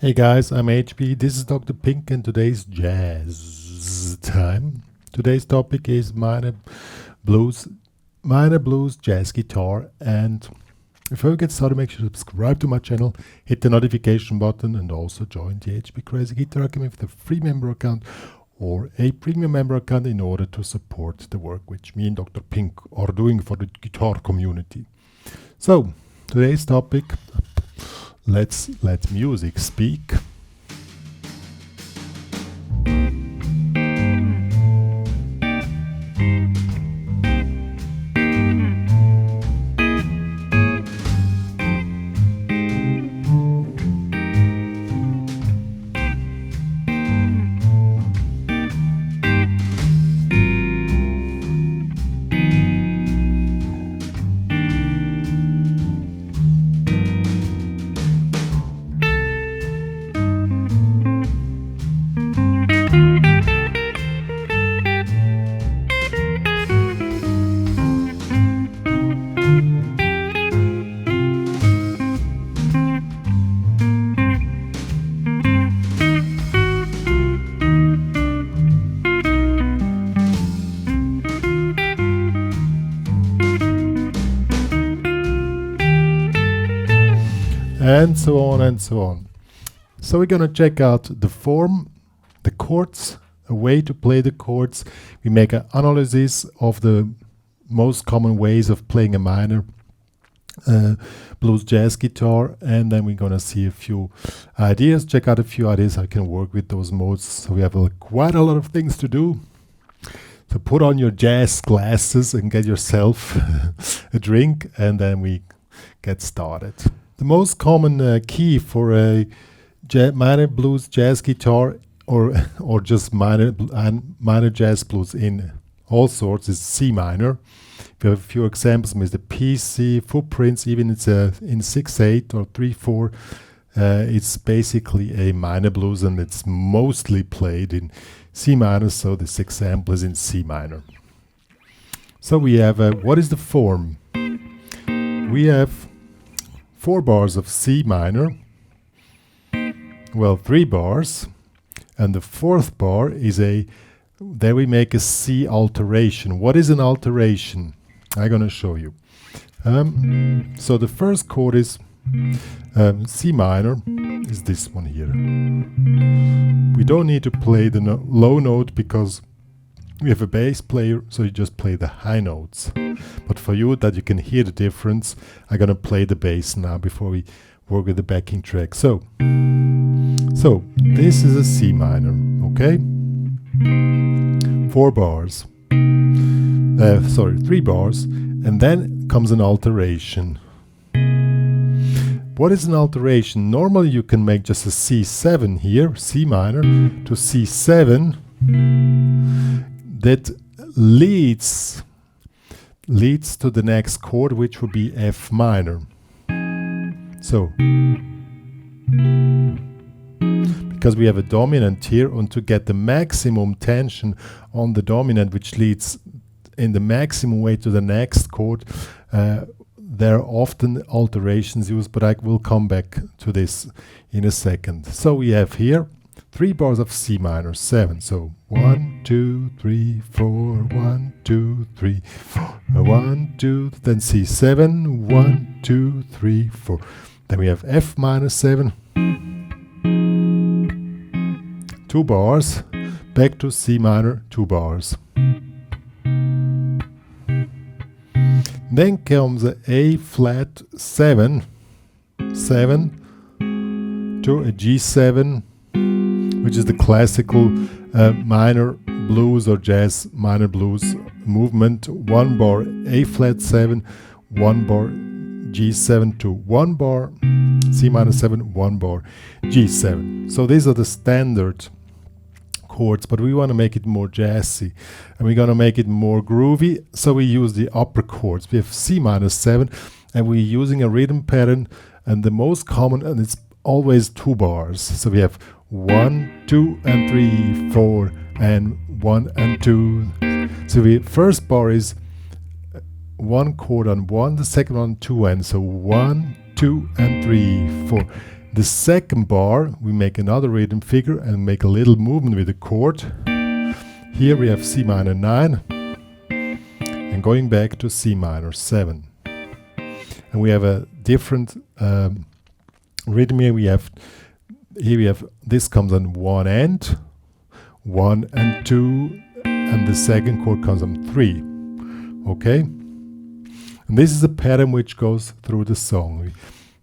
Hey guys, I'm HP. This is Dr. Pink and today's jazz time. Today's topic is minor blues, jazz guitar. And before we get started, make sure to subscribe to my channel, hit the notification button, and also join the HPCrazy Guitar Academy with a free member account or a premium member account in order to support the work which me and Dr. Pink are doing for the guitar community. So, today's topic, let's let music speak. And so on and so on. So we're gonna check out the form, the chords, a way to play the chords. We make an analysis of the most common ways of playing a minor blues jazz guitar, and then we're gonna see a few ideas, check out a few ideas how you can work with those modes. So we have quite a lot of things to do. So put on your jazz glasses and get yourself a drink, and then we get started. The most common key for a minor blues jazz guitar or just minor jazz blues in all sorts is C minor. We have a few examples with the PC footprints, even it's in 6/8 or 3/4. It's basically a minor blues and it's mostly played in C minor, so this example is in C minor. So we have, what is the form? We have 4 bars of C minor, well 3 bars, and the 4th bar is there we make a C alteration. What is an alteration? I'm gonna show you. So the first chord is C minor, is this one here. We don't need to play the low note because we have a bass player, so you just play the high notes. But for you, that you can hear the difference, I'm gonna play the bass now before we work with the backing track. So this is a C minor, okay? 4 bars. 3 bars, and then comes an alteration. What is an alteration? Normally you can make just a C7 here, C minor to C7. That leads to the next chord, which would be F minor. So, because we have a dominant here, and to get the maximum tension on the dominant, which leads in the maximum way to the next chord, there are often alterations used, but I will come back to this in a second. So we have here 3 bars of C minor, 7. So 1, 2, 3, 4, 1, 2, 3, 4, 1, 2, then C7, 1, 2, 3, 4. Then we have F minor 7, 2 bars, back to C minor, 2 bars. Then comes A flat 7, 7 to a G7, which is the classical minor blues or jazz minor blues movement. 1 bar A flat 7, 1 bar G7 to 1 bar C minor 7, 1 bar G7. So these are the standard chords, but we want to make it more jazzy and we're going to make it more groovy, so we use the upper chords. We have C minor 7 and we're using a rhythm pattern, and the most common, and it's always 2 bars. So we have 1, 2 and 3, 4 and 1 and 2. So the first bar is 1 chord on 1, the second on 2, and so 1, 2 and 3, 4. The second bar, we make another rhythm figure and make a little movement with the chord. Here we have C minor 9 and going back to C minor 7. And we have a different rhythm here. We have this comes on 1 and 1 and 2, and the second chord comes on 3. Okay? And this is a pattern which goes through the song.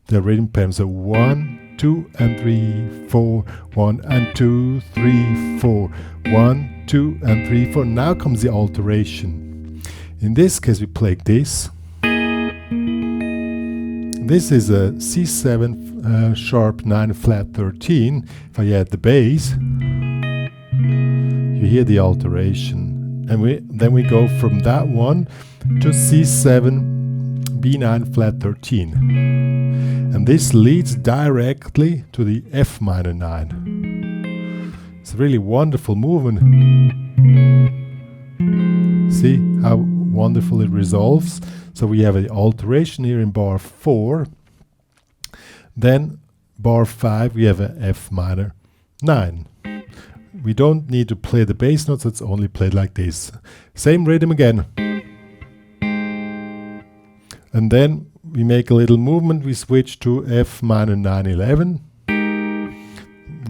The rhythm patterns are 1, 2 and 3, 4, 1 and 2, 3, 4, 1, 2 and 3, 4. Now comes the alteration. In this case we play this. This is a C7 sharp 9 flat 13. If I add the bass, you hear the alteration. And then we go from that one to C7 B9 flat 13. And this leads directly to the F minor 9. It's a really wonderful movement. See how wonderful it resolves? So we have an alteration here in bar 4. Then bar 5 we have a F minor 9. We don't need to play the bass notes, it's only played like this. Same rhythm again. And then we make a little movement, we switch to F minor 9, 11.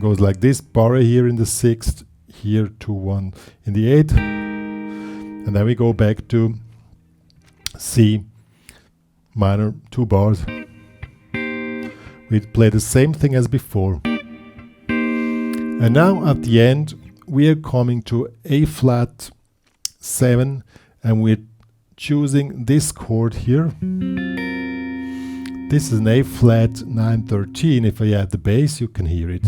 Goes like this, bar here in the 6th, here to 1 in the 8th. And then we go back to C minor 2 bars. We play the same thing as before. And now at the end we are coming to A flat 7 and we're choosing this chord here. This is an A flat 9 13. If I add the bass you can hear it.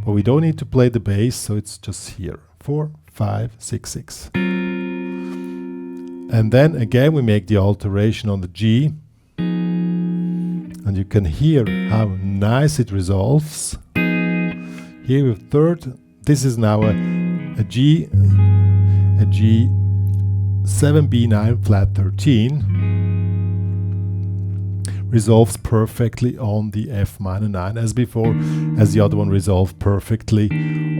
But we don't need to play the bass, so it's just here. 4, 5, 6, 6. And then again we make the alteration on the G. And you can hear how nice it resolves. Here we have third. This is now a G 7B9 flat 13. Resolves perfectly on the F minor 9 as before, as the other one resolved perfectly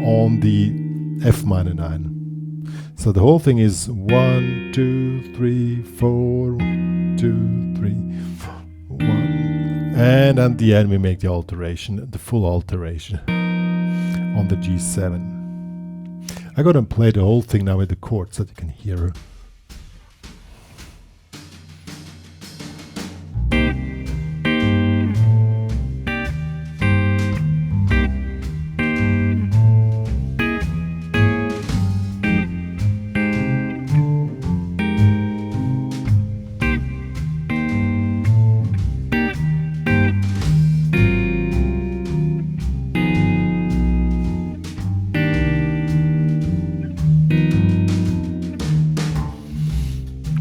on the F minor 9. So the whole thing is 1, 2, 3, 4, 2, 3, 4, 1. And at the end we make the alteration, the full alteration on the G7. I'm going to play the whole thing now with the chords so that you can hear her.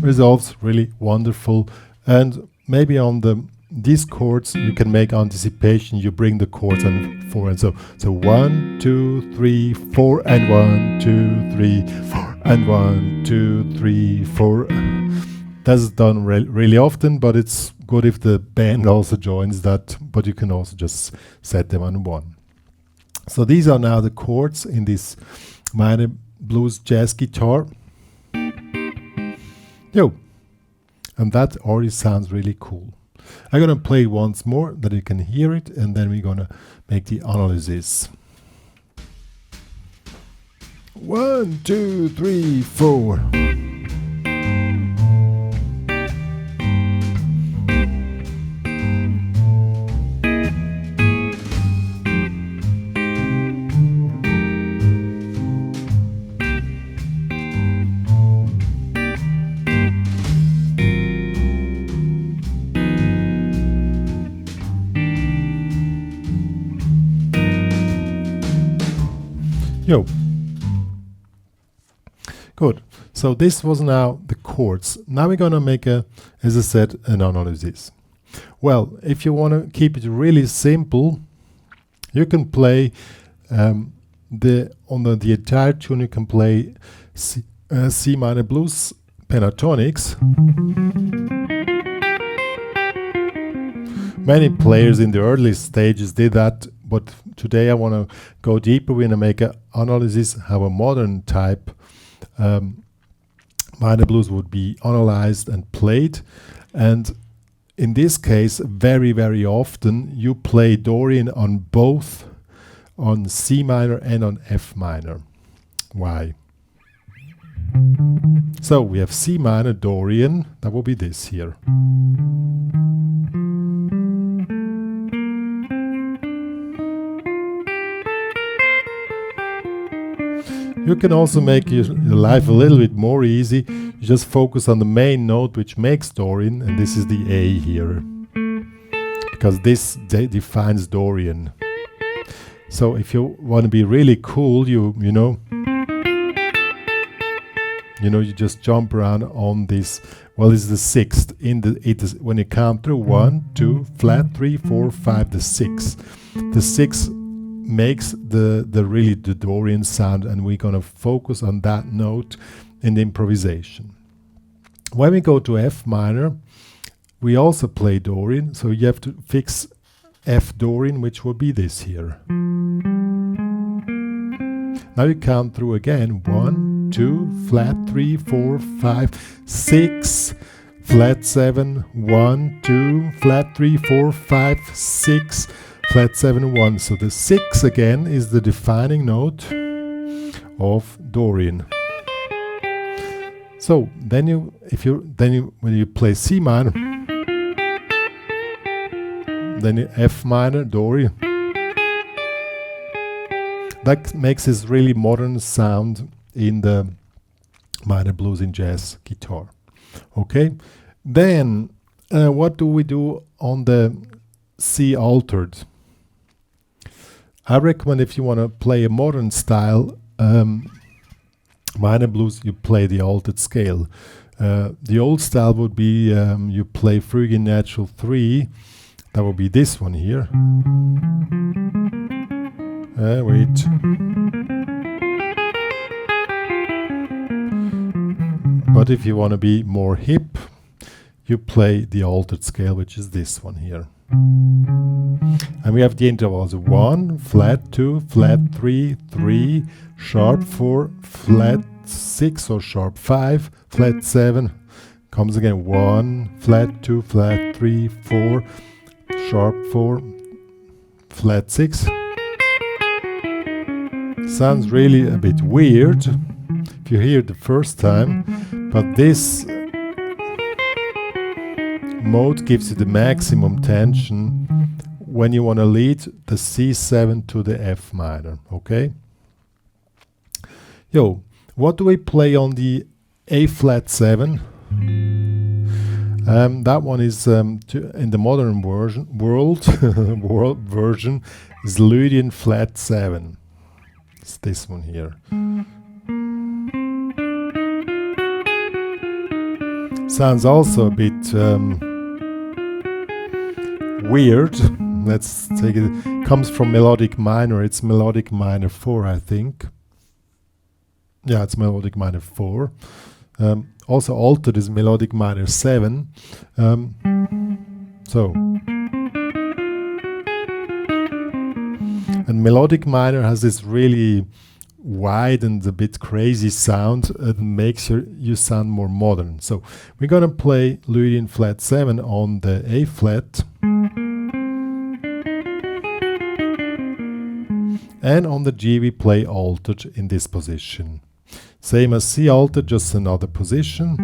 Resolves really wonderful, and maybe on these chords you can make anticipation. You bring the chords on 4 and so 1, 2, 3, 4 and 1, 2, 3, 4 and 1, 2, 3, 4. That's done really often, but it's good if the band also joins that, but you can also just set them on 1. So these are now the chords in this minor blues jazz guitar. Yo, and that already sounds really cool. I'm gonna play once more that you can hear it, and then we're gonna make the analysis. 1, 2, 3, 4. Yo. Good. So this was now the chords. Now we're going to make as I said, an analysis. Well, if you want to keep it really simple, you can play on the entire tune. You can play C minor blues pentatonics. Many players in the early stages did that, but today I want to go deeper. We're going to make an analysis how a modern type minor blues would be analyzed and played. And in this case, very, very often you play Dorian on both, on C minor and on F minor. Why? So we have C minor, Dorian, that will be this here. You can also make your life a little bit more easy. You just focus on the main note which makes Dorian, and this is the A here, because this defines Dorian. So if you want to be really cool, you just jump around on this. Well, it's the sixth. When you count through 1, 2, flat, 3, 4, 5, the 6. The 6 makes the Dorian sound, and we're gonna focus on that note in the improvisation. When we go to F minor, we also play Dorian, so you have to fix F Dorian, which will be this here. Now you count through again. 1, 2, flat, 3, 4, 5, 6, flat 7, 1, 2, flat 3, 4, 5, 6, flat 7, 1. So the 6 again is the defining note of Dorian. So then when you play C minor, then you F minor, Dorian. That makes this really modern sound in the minor blues in jazz guitar. Okay, then what do we do on the C altered? I recommend if you want to play a modern style minor blues, you play the altered scale. The old style would be you play Phrygian natural 3. That would be this one here. Wait. But if you want to be more hip, you play the altered scale, which is this one here. And we have the intervals 1, flat 2, flat 3, 3, sharp 4, flat 6 or sharp 5, flat 7, comes again 1, flat 2, flat 3, 4, sharp 4, flat 6. Sounds really a bit weird if you hear it the first time, but this mode gives you the maximum tension when you want to lead the C7 to the F minor, okay? What do we play on the A flat 7? That one is in the modern version is Lydian flat 7. It's this one here. Sounds also a bit weird. Let's take it. Comes from melodic minor. It's melodic minor 4, I think. Yeah, it's melodic minor 4. Also altered is melodic minor 7. And melodic minor has this really wide and a bit crazy sound. It makes you sound more modern. So we're gonna play Lydian flat 7 on the A flat. And on the G we play altered in this position. Same as C altered, just another position.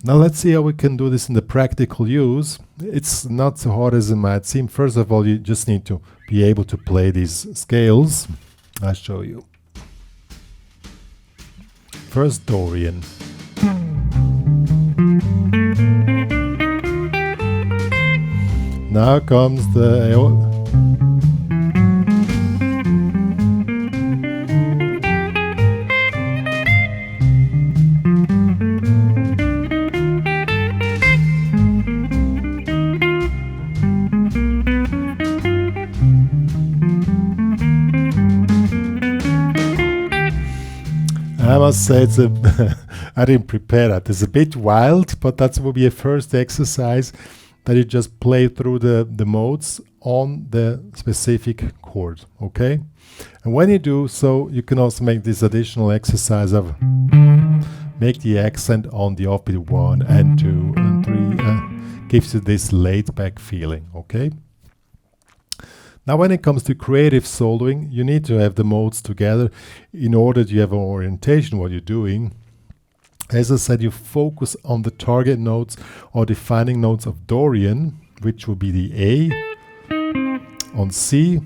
Now let's see how we can do this in the practical use. It's not so hard as it might seem. First of all, you just need to be able to play these scales. I'll show you. First Dorian. Now comes the I must say it's a I didn't prepare that. It's a bit wild, but that will be a first exercise that you just play through the modes on the specific chord, okay? And when you do so, you can also make this additional exercise of make the accent on the offbeat 1 and 2 and 3. Gives you this laid back feeling, okay? Now when it comes to creative soloing, you need to have the modes together in order to have an orientation what you're doing. As I said, you focus on the target notes or defining notes of Dorian, which will be the A on C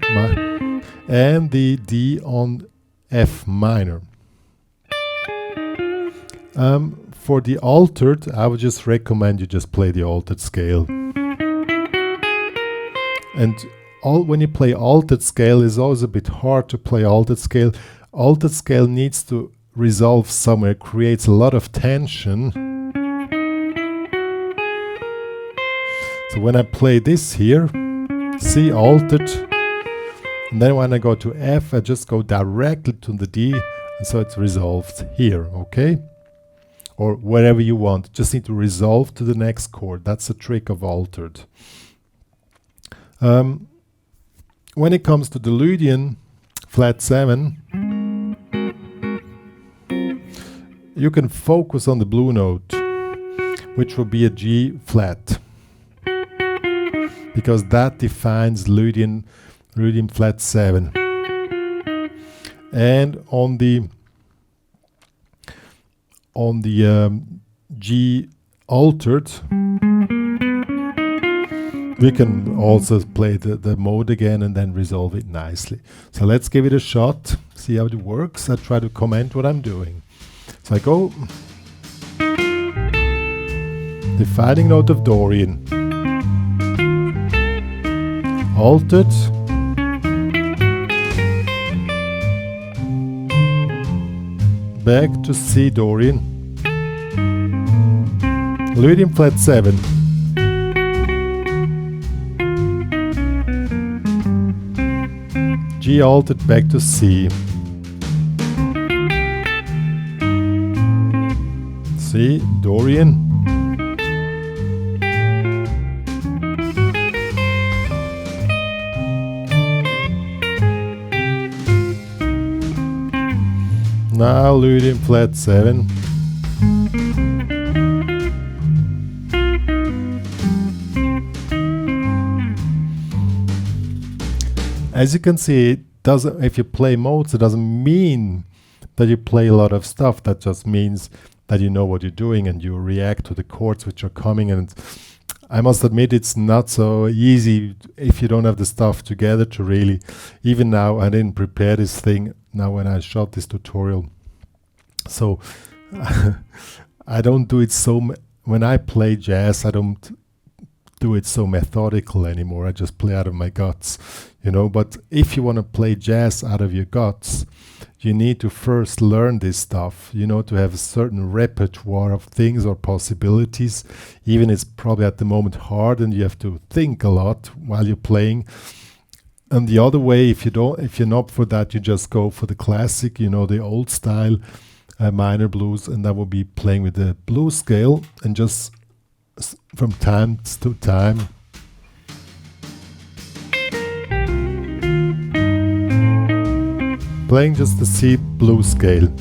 and the D on F minor. For the altered, I would just recommend you just play the altered scale. And when you play altered scale, it's always a bit hard to play altered scale. Altered scale needs to resolve somewhere, it creates a lot of tension. So when I play this here, C altered, and then when I go to F, I just go directly to the D, and so it's resolved here, okay? Or wherever you want, just need to resolve to the next chord. That's the trick of altered. When it comes to the Lydian flat 7, you can focus on the blue note, which will be a G flat, because that defines Lydian flat 7. And on the G altered, we can also play the mode again and then resolve it nicely. So let's give it a shot, see how it works. I try to comment what I'm doing. So I go defining note of Dorian, altered, back to C Dorian, Lydian flat 7, G altered back to C, C Dorian, now Lydian flat 7, as you can see, it doesn't, if you play modes, it doesn't mean that you play a lot of stuff. That just means that you know what you're doing and you react to the chords which are coming. And I must admit, it's not so easy if you don't have the stuff together to really, even now, I didn't prepare this thing now when I shot this tutorial. So I don't do it so, when I play jazz, I don't do it so methodical anymore. I just play out of my guts, you know. But if you want to play jazz out of your guts, you need to first learn this stuff, you know, to have a certain repertoire of things or possibilities. Even it's probably at the moment hard and you have to think a lot while you're playing. And the other way, if you're not for that, you just go for the classic, you know, the old style minor blues, and that will be playing with the blues scale and just from time to time playing just the C blues scale.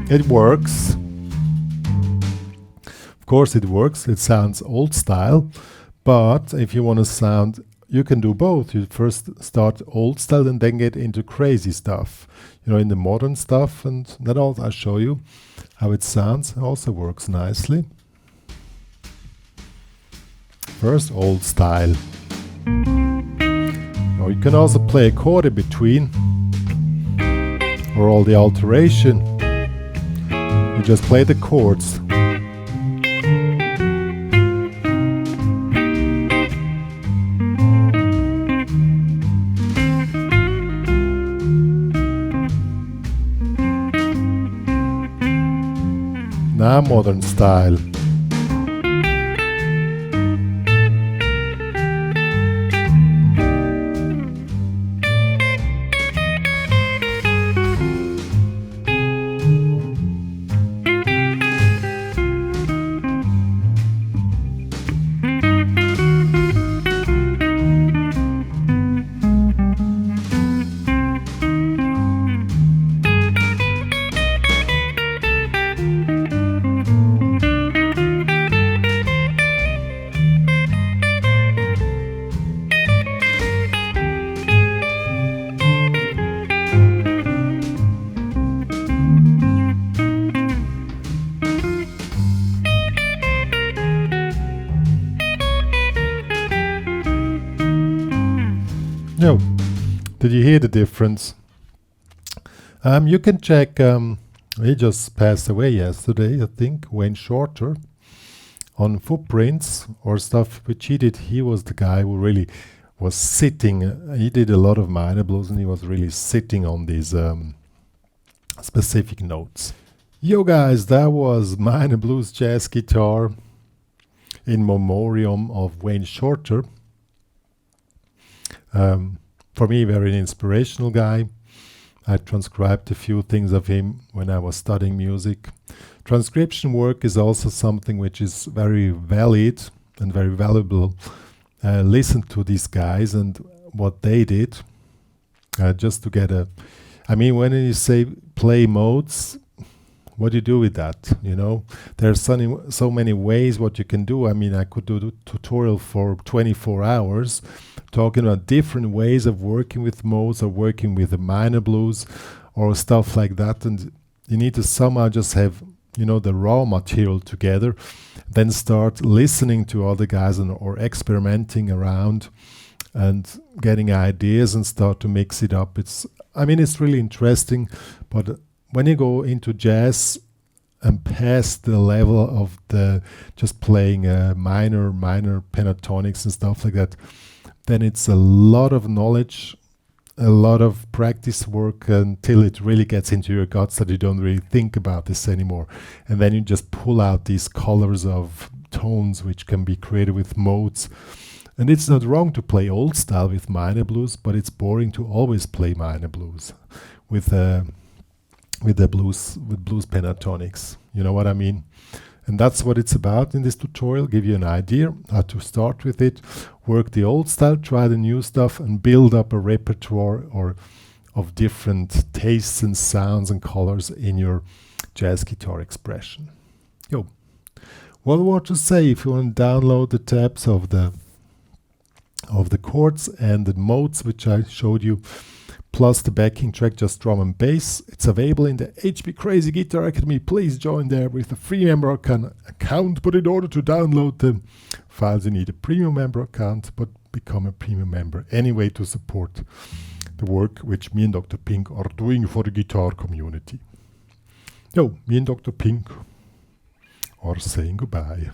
It works. Of course it works. It sounds old style, but if you want to sound, you can do both. You first start old style and then get into crazy stuff, you know, in the modern stuff, and that I'll show you how it sounds. It also works nicely. First old style. Or you can also play a chord in between, or all the alteration. You just play the chords. Now modern style. No, did you hear the difference? You can check, he just passed away yesterday, I think, Wayne Shorter, on footprints or stuff which he did. He was the guy who really was sitting, he did a lot of minor blues and he was really sitting on these specific notes. Yo guys, that was minor blues jazz guitar in memoriam of Wayne Shorter. For me, very inspirational guy. I transcribed a few things of him when I was studying music. Transcription work is also something which is very valid and very valuable. Listen to these guys and what they did, just to get a... I mean, when you say play modes, what do you do with that? You know, there's so many ways what you can do. I mean, I could do the tutorial for 24 hours talking about different ways of working with modes or working with the minor blues or stuff like that. And you need to somehow just have, you know, the raw material together, then start listening to other guys and or experimenting around and getting ideas and start to mix it up. I mean, it's really interesting, but when you go into jazz and past the level of the just playing minor pentatonics and stuff like that, then it's a lot of knowledge, a lot of practice work until it really gets into your guts that you don't really think about this anymore. And then you just pull out these colors of tones which can be created with modes. And it's not wrong to play old style with minor blues, but it's boring to always play minor blues with blues pentatonics. You know what I mean? And that's what it's about in this tutorial. Give you an idea how to start with it, work the old style, try the new stuff, and build up a repertoire of different tastes and sounds and colors in your jazz guitar expression. Yo, what I want to say, if you want to download the tabs of the chords and the modes which I showed you, plus the backing track, just drum and bass, it's available in the HPCrazy Guitar Academy. Please join there with a free member account, but in order to download the files you need a premium member account, but become a premium member anyway to support the work which me and Dr. Pink are doing for the guitar community. Yo, me and Dr. Pink are saying goodbye.